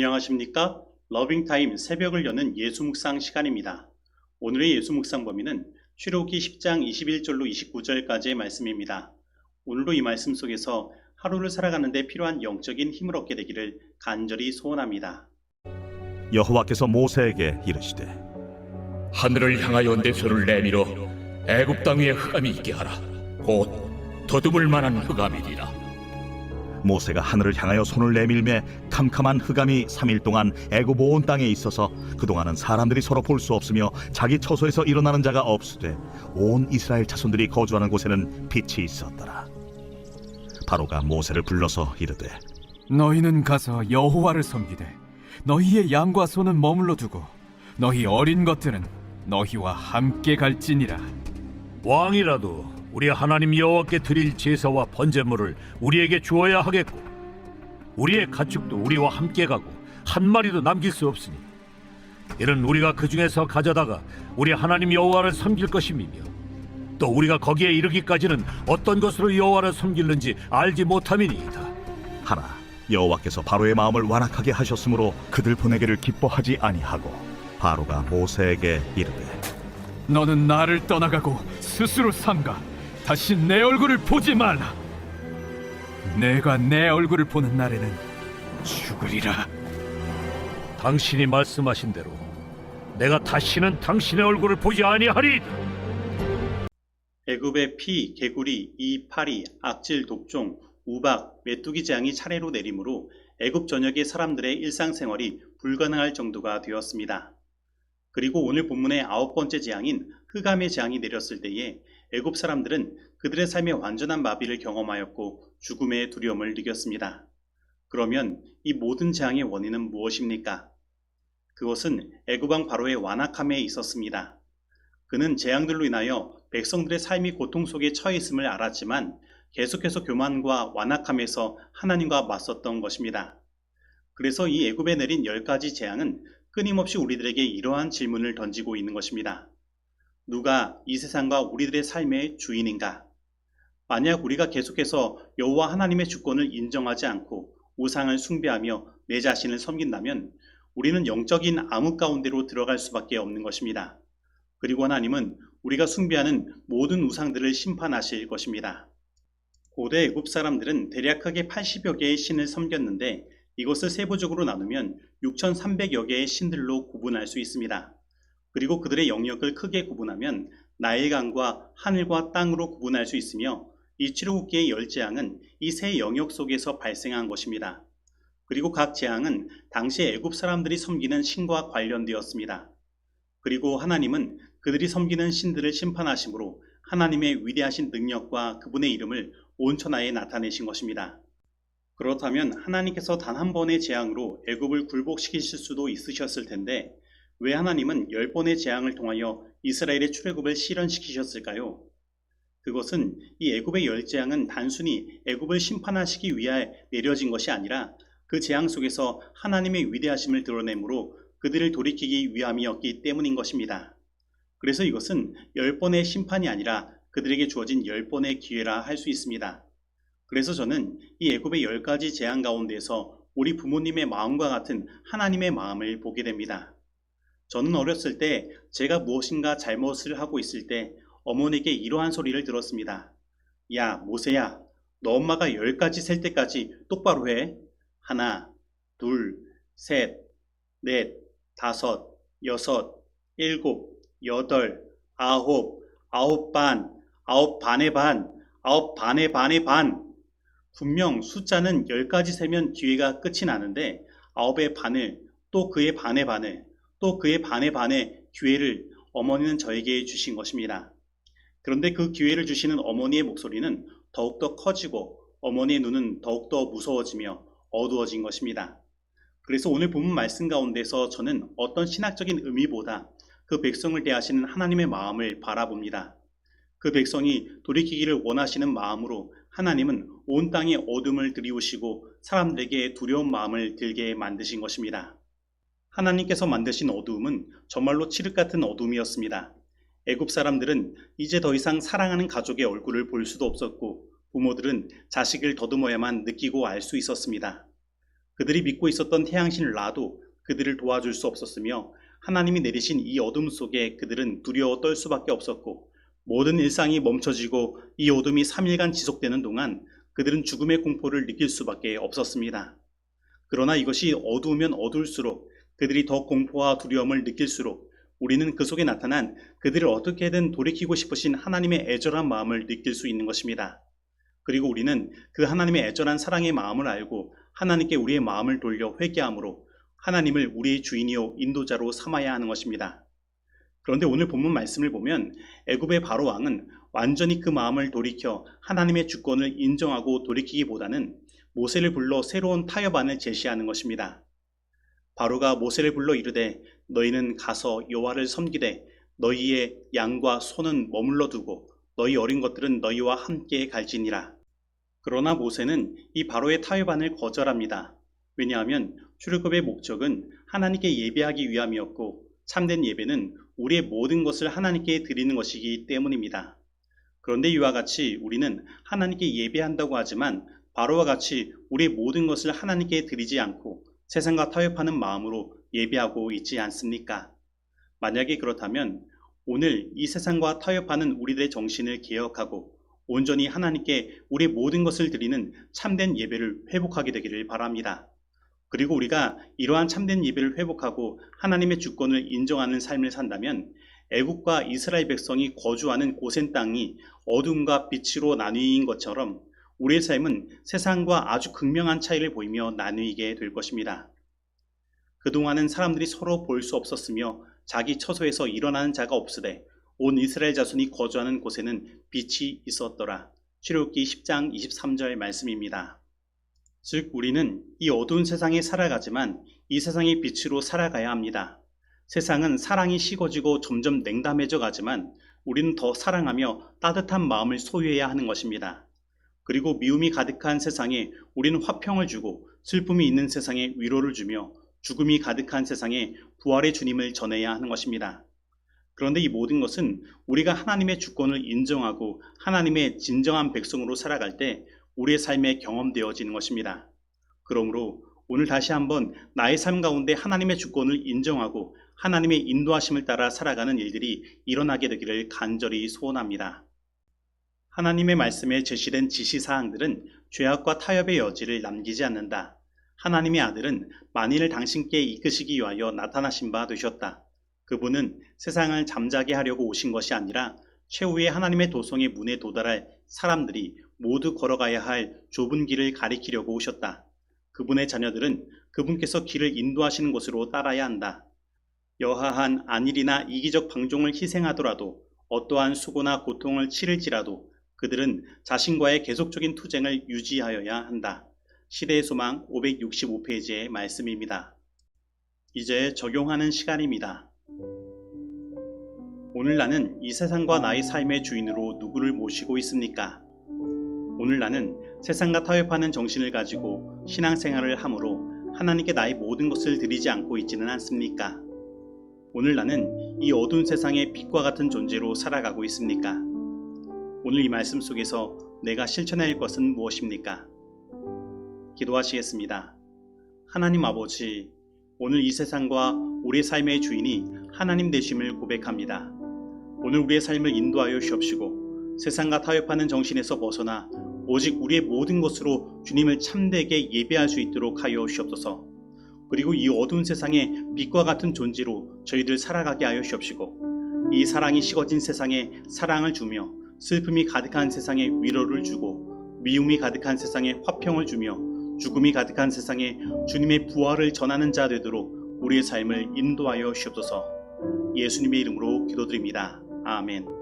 안녕하십니까? 러빙타임 새벽을 여는 예수 묵상 시간입니다. 오늘의 예수 묵상 범위는 출애굽기 10장 21절로 29절까지의 말씀입니다. 오늘도 이 말씀 속에서 하루를 살아가는 데 필요한 영적인 힘을 얻게 되기를 간절히 소원합니다. 여호와께서 모세에게 이르시되 하늘을 향하여 내 손을 내밀어 애굽 땅 위에 흑암이 있게 하라. 곧 더듬을 만한 흑암이리라. 모세가 하늘을 향하여 손을 내밀매 캄캄한 흑암이 3일 동안 애굽 온 땅에 있어서 그동안은 사람들이 서로 볼 수 없으며 자기 처소에서 일어나는 자가 없으되 온 이스라엘 자손들이 거주하는 곳에는 빛이 있었더라. 바로가 모세를 불러서 이르되 너희는 가서 여호와를 섬기되 너희의 양과 소는 머물러 두고 너희 어린 것들은 너희와 함께 갈지니라. 왕이라도 우리 하나님 여호와께 드릴 제사와 번제물을 우리에게 주어야 하겠고 우리의 가축도 우리와 함께 가고 한 마리도 남길 수 없으니 이는 우리가 그 중에서 가져다가 우리 하나님 여호와를 섬길 것임이며 또 우리가 거기에 이르기까지는 어떤 것으로 여호와를 섬길는지 알지 못함이니이다 하나 여호와께서 바로의 마음을 완악하게 하셨으므로 그들 보내기를 기뻐하지 아니하고 바로가 모세에게 이르되 너는 나를 떠나가고 스스로 삼가 다시 내 얼굴을 보지 말라. 내가 내 얼굴을 보는 날에는 죽으리라. 당신이 말씀하신 대로 내가 다시는 당신의 얼굴을 보지 아니하리이다. 애굽의 피, 개구리, 이, 파리, 악질, 독종, 우박, 메뚜기 재앙이 차례로 내리므로 애굽 전역의 사람들의 일상생활이 불가능할 정도가 되었습니다. 그리고 오늘 본문의 9번째 재앙인 흑암의 재앙이 내렸을 때에 애굽 사람들은 그들의 삶의 완전한 마비를 경험하였고 죽음의 두려움을 느꼈습니다. 그러면 이 모든 재앙의 원인은 무엇입니까? 그것은 애굽 왕 바로의 완악함에 있었습니다. 그는 재앙들로 인하여 백성들의 삶이 고통 속에 처해 있음을 알았지만 계속해서 교만과 완악함에서 하나님과 맞섰던 것입니다. 그래서 이 애굽에 내린 10가지 재앙은 끊임없이 우리들에게 이러한 질문을 던지고 있는 것입니다. 누가 이 세상과 우리들의 삶의 주인인가? 만약 우리가 계속해서 여호와 하나님의 주권을 인정하지 않고 우상을 숭배하며 내 자신을 섬긴다면 우리는 영적인 암흑 가운데로 들어갈 수밖에 없는 것입니다. 그리고 하나님은 우리가 숭배하는 모든 우상들을 심판하실 것입니다. 고대 애굽 사람들은 대략 크게 80여 개의 신을 섬겼는데 이것을 세부적으로 나누면 6,300여 개의 신들로 구분할 수 있습니다. 그리고 그들의 영역을 크게 구분하면 나일강과 하늘과 땅으로 구분할 수 있으며 이 출애굽기의 10재앙은 이 세 영역 속에서 발생한 것입니다. 그리고 각 재앙은 당시 애굽 사람들이 섬기는 신과 관련되었습니다. 그리고 하나님은 그들이 섬기는 신들을 심판하심으로 하나님의 위대하신 능력과 그분의 이름을 온 천하에 나타내신 것입니다. 그렇다면 하나님께서 단 한 번의 재앙으로 애굽을 굴복시키실 수도 있으셨을 텐데 왜 하나님은 10번의 재앙을 통하여 이스라엘의 출애굽을 실현시키셨을까요? 그것은 이 애굽의 10재앙은 단순히 애굽을 심판하시기 위하여 내려진 것이 아니라 그 재앙 속에서 하나님의 위대하심을 드러내므로 그들을 돌이키기 위함이었기 때문인 것입니다. 그래서 이것은 10번의 심판이 아니라 그들에게 주어진 10번의 기회라 할 수 있습니다. 그래서 저는 이 애굽의 10가지 재앙 가운데서 우리 부모님의 마음과 같은 하나님의 마음을 보게 됩니다. 저는 어렸을 때 제가 무엇인가 잘못을 하고 있을 때 어머니에게 이러한 소리를 들었습니다. 야, 모세야, 너 엄마가 10가지 셀 때까지 똑바로 해. 하나, 둘, 셋, 넷, 다섯, 여섯, 일곱, 여덟, 아홉, 아홉 반, 아홉 반의 반, 아홉 반의 반의 반. 분명 숫자는 10가지 세면 기회가 끝이 나는데 아홉의 반을 또 그의 반의 반을 또 그의 반의 반의 기회를 어머니는 저에게 주신 것입니다. 그런데 그 기회를 주시는 어머니의 목소리는 더욱더 커지고 어머니의 눈은 더욱더 무서워지며 어두워진 것입니다. 그래서 오늘 본문 말씀 가운데서 저는 어떤 신학적인 의미보다 그 백성을 대하시는 하나님의 마음을 바라봅니다. 그 백성이 돌이키기를 원하시는 마음으로 하나님은 온 땅에 어둠을 들이우시고 사람들에게 두려운 마음을 들게 만드신 것입니다. 하나님께서 만드신 어두움은 정말로 칠흑 같은 어둠이었습니다. 애굽 사람들은 이제 더 이상 사랑하는 가족의 얼굴을 볼 수도 없었고 부모들은 자식을 더듬어야만 느끼고 알 수 있었습니다. 그들이 믿고 있었던 태양신 라도 그들을 도와줄 수 없었으며 하나님이 내리신 이 어둠 속에 그들은 두려워 떨 수밖에 없었고 모든 일상이 멈춰지고 이 어둠이 3일간 지속되는 동안 그들은 죽음의 공포를 느낄 수밖에 없었습니다. 그러나 이것이 어두우면 어두울수록 그들이 더 공포와 두려움을 느낄수록 우리는 그 속에 나타난 그들을 어떻게든 돌이키고 싶으신 하나님의 애절한 마음을 느낄 수 있는 것입니다. 그리고 우리는 그 하나님의 애절한 사랑의 마음을 알고 하나님께 우리의 마음을 돌려 회개함으로 하나님을 우리의 주인이요 인도자로 삼아야 하는 것입니다. 그런데 오늘 본문 말씀을 보면 애굽의 바로 왕은 완전히 그 마음을 돌이켜 하나님의 주권을 인정하고 돌이키기보다는 모세를 불러 새로운 타협안을 제시하는 것입니다. 바로가 모세를 불러 이르되 너희는 가서 여호와를 섬기되 너희의 양과 소는 머물러 두고 너희 어린 것들은 너희와 함께 갈지니라. 그러나 모세는 이 바로의 타협안을 거절합니다. 왜냐하면 출애굽의 목적은 하나님께 예배하기 위함이었고 참된 예배는 우리의 모든 것을 하나님께 드리는 것이기 때문입니다. 그런데 이와 같이 우리는 하나님께 예배한다고 하지만 바로와 같이 우리의 모든 것을 하나님께 드리지 않고 세상과 타협하는 마음으로 예배하고 있지 않습니까? 만약에 그렇다면 오늘 이 세상과 타협하는 우리들의 정신을 개혁하고 온전히 하나님께 우리의 모든 것을 드리는 참된 예배를 회복하게 되기를 바랍니다. 그리고 우리가 이러한 참된 예배를 회복하고 하나님의 주권을 인정하는 삶을 산다면 애국과 이스라엘 백성이 거주하는 고센 땅이 어둠과 빛으로 나뉘인 것처럼 우리의 삶은 세상과 아주 극명한 차이를 보이며 나뉘게 될 것입니다. 그동안은 사람들이 서로 볼 수 없었으며 자기 처소에서 일어나는 자가 없으되 온 이스라엘 자손이 거주하는 곳에는 빛이 있었더라. 출애굽기 10장 23절 말씀입니다. 즉 우리는 이 어두운 세상에 살아가지만 이 세상의 빛으로 살아가야 합니다. 세상은 사랑이 식어지고 점점 냉담해져 가지만 우리는 더 사랑하며 따뜻한 마음을 소유해야 하는 것입니다. 그리고 미움이 가득한 세상에 우리는 화평을 주고 슬픔이 있는 세상에 위로를 주며 죽음이 가득한 세상에 부활의 주님을 전해야 하는 것입니다. 그런데 이 모든 것은 우리가 하나님의 주권을 인정하고 하나님의 진정한 백성으로 살아갈 때 우리의 삶에 경험되어지는 것입니다. 그러므로 오늘 다시 한번 나의 삶 가운데 하나님의 주권을 인정하고 하나님의 인도하심을 따라 살아가는 일들이 일어나게 되기를 간절히 소원합니다. 하나님의 말씀에 제시된 지시사항들은 죄악과 타협의 여지를 남기지 않는다. 하나님의 아들은 만인을 당신께 이끄시기 위하여 나타나신 바 되셨다. 그분은 세상을 잠자게 하려고 오신 것이 아니라 최후의 하나님의 도성의 문에 도달할 사람들이 모두 걸어가야 할 좁은 길을 가리키려고 오셨다. 그분의 자녀들은 그분께서 길을 인도하시는 곳으로 따라야 한다. 여하한 안일이나 이기적 방종을 희생하더라도 어떠한 수고나 고통을 치를지라도 그들은 자신과의 계속적인 투쟁을 유지하여야 한다. 시대의 소망 565페이지의 말씀입니다. 이제 적용하는 시간입니다. 오늘 나는 이 세상과 나의 삶의 주인으로 누구를 모시고 있습니까? 오늘 나는 세상과 타협하는 정신을 가지고 신앙생활을 함으로 하나님께 나의 모든 것을 드리지 않고 있지는 않습니까? 오늘 나는 이 어두운 세상의 빛과 같은 존재로 살아가고 있습니까? 오늘 이 말씀 속에서 내가 실천해야 할 것은 무엇입니까? 기도하시겠습니다. 하나님 아버지, 오늘 이 세상과 우리의 삶의 주인이 하나님 되심을 고백합니다. 오늘 우리의 삶을 인도하여 주옵시고 세상과 타협하는 정신에서 벗어나 오직 우리의 모든 것으로 주님을 참되게 예배할 수 있도록 하여 주옵소서. 그리고 이 어두운 세상에 빛과 같은 존재로 저희들 살아가게 하여 주옵시고 이 사랑이 식어진 세상에 사랑을 주며 슬픔이 가득한 세상에 위로를 주고 미움이 가득한 세상에 화평을 주며 죽음이 가득한 세상에 주님의 부활을 전하는 자 되도록 우리의 삶을 인도하여 주옵소서. 예수님의 이름으로 기도드립니다. 아멘.